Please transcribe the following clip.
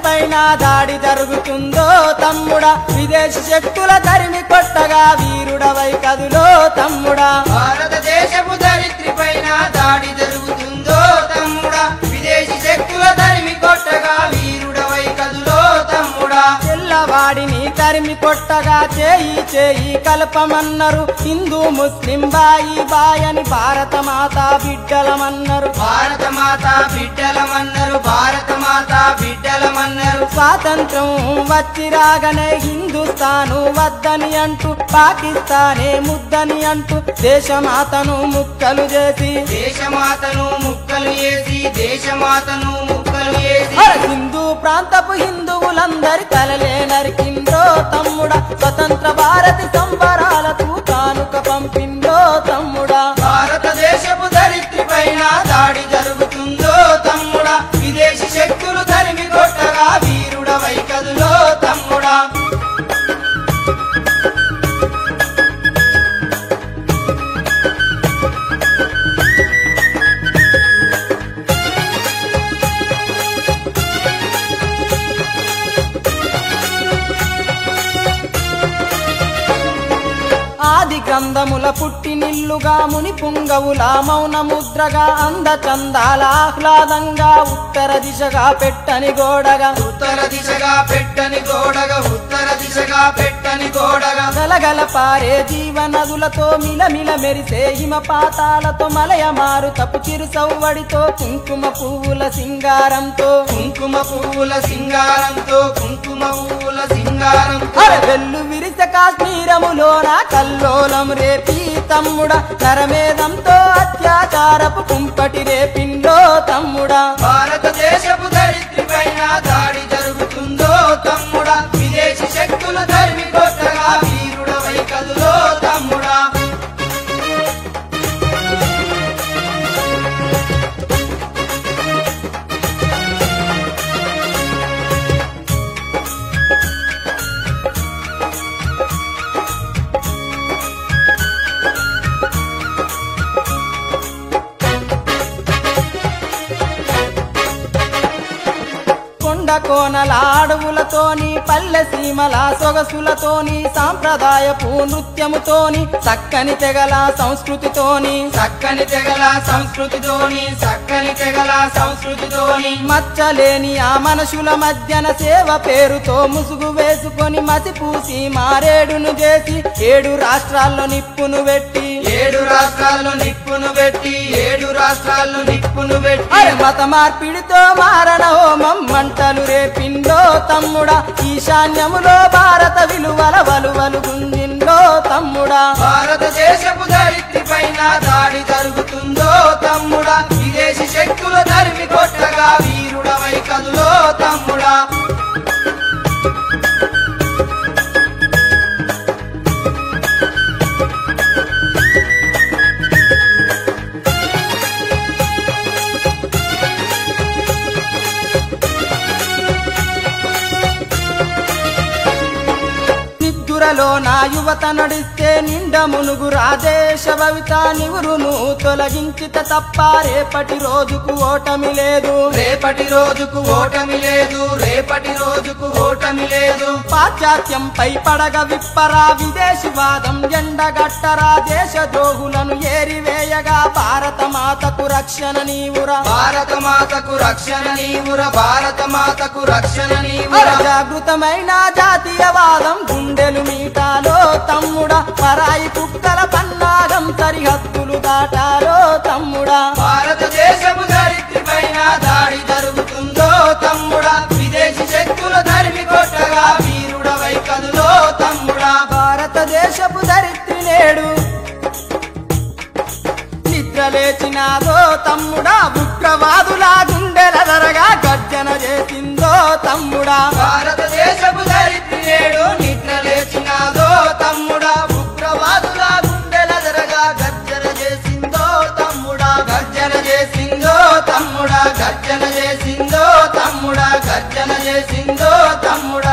పైన దాడి జరుగుతుందో తమ్ముడా విదేశీ శక్తుల తరిమి కొట్టగా వీరుడవై కదులో తమ్ముడా భారతదేశపు ధరిత్రి పైన దాడి జరుగుతుందో తమ్ముడా విదేశీ శక్తుల తరిమి కొట్టగా వీరుడవై కదులో తమ్ముడా తెల్లవాడిని తరిమి కొట్టగా చేయి చేయి కలపమన్నారు హిందూ ముస్లిం బాయి బాయని భారత మాత బిడ్డలమన్నారు భారత మాత బిడ్డలమన్నారు భారత మాత బిడ్డలమన్నారు స్వాతంత్రం వచ్చి రాగానే హిందుస్థాను వద్దని అంటూ పాకిస్తానే ముద్దని అంటూ దేశమాతను ముక్కలు చేసి దేశమాతను ముక్కలు చేసి దేశమాతను ముక్కలు చేసి హిందూ ప్రాంతపు హిందువులందరి తలలే నరికిందో తమ్ముడా స్వతంత్ర భారతి సంబరాలకు కానుక పంపిందో తమ్ముడా భారతదేశపు ధరిత్రి పైన దాడి జరుగుతుందో తమ్ముడా విదేశీ శక్తులు తరిమి కొట్టగా వీరుడవై కదులో తమ్ముడా ఆది గ్రంథముల పుట్టినిల్లుగా ముని పుంగవుల మౌన ముద్రగా అందచందాల ఆహ్లాదంగా ఉత్తర దిశగా పెట్టని గోడగా ఉత్తర దిశగా పెట్టని గోడగా ఉత్తర దిశగా పెట్టని గోడగా గలగల పారే జీవనదులతో మిలమిల మెరిసే హిమపాతాలతో మలయ మారుతపు చిరు సవ్వడితో కుంకుమ పువ్వుల సింగారంతో కుంకుమ పువ్వుల సింగారంతో కుంకుమ పువ్వుల సింగారంతో వెల్లు విరిస కాశ్మీరములోన కల్లోలం రేపి తమ్ముడా నరమేధంతో అత్యాచారపు కుంపటి రేపిందో తమ్ముడా భారతదేశపు ధరిత్రి పైన దాడి జరుగుతుందో తమ్ముడా విదేశీ శక్తుల తరిమి కొట్టగా వీరుడవై కదులో తమ్ముడా కోనల అడవులతోని పల్లె సీమల సొగసులతోని సాంప్రదాయపు నృత్యముతోని చక్కని తెగల సంస్కృతితోని చక్కని తెగల సంస్కృతితోని చక్కని తెగల సంస్కృతితోని మచ్చలేని ఆ మనుషుల మధ్యన సేవ పేరుతో ముసుగు వేసుకొని మసిపూసి మారేడును చేసి 7 రాష్ట్రాల్లో నిప్పును పెట్టి 7 రాష్ట్రాల్లో నిప్పును పెట్టి 7 రాష్ట్రాల్లో నిప్పును పెట్టి మత మార్పిడితో మారణ హోమం మంటలు రేపిందో తమ్ముడా ఈశాన్యములో భారత విలువల వలువలు గుంజిందో తమ్ముడా భారతదేశపు ధరిత్రి పైన దాడి జరుగుతుందో తమ్ముడా విదేశీ శక్తుల తరిమి కొట్టగా వీరుడవై కదులో తమ్ముడా నా యువత నడిస్తే నిండ మునుగు రాదేశ భవిత నివురును తొలగించిత తప్ప రేపటి రోజుకు ఓటమి లేదు రేపటి రోజుకు ఓటమి లేదు రేపటి రోజుకు ఓటమి లేదు పాశ్చాత్యంపై పడగ విప్పరా విదేశీవాదం ఎండగట్టరా దేశ ద్రోహులను ఏరివేయగా భారత మాతకు రక్షణ నీవురా భారత మాతకు రక్షణ నీవురా భారత మాతకు రక్షణ నీవురా జాగృతమైన జాతీయవాదం గుండెలు మీటాలో తమ్ముడా పరాయి కుక్కల పన్నాగం సరిహద్దులు దాటాలో తమ్ముడా భారతదేశపు ధరిత్రి పైన దాడి జరుగుతుందో తమ్ముడా విదేశీ శక్తుల తరిమి కొట్టగా వీరుడవై కదులో తమ్ముడా భారతదేశపు ధరిత్రి నేడు నిద్రలేచినాదో తమ్ముడా ఉగ్రవాదుల గుండెల ధరగా గర్జన చేసిందో తమ్ముడా భారతదేశపు ధరిత్రి నేడు నిద్ర లేచినాదో తమ్ముడా ఉగ్రవాదుల గుండెల ధరగా గర్జన చేసిందో తమ్ముడా గర్జన చేసిందో తమ్ముడా గర్జన చేసిందో తమ్ముడా గర్జన చేసిందో తమ్ముడా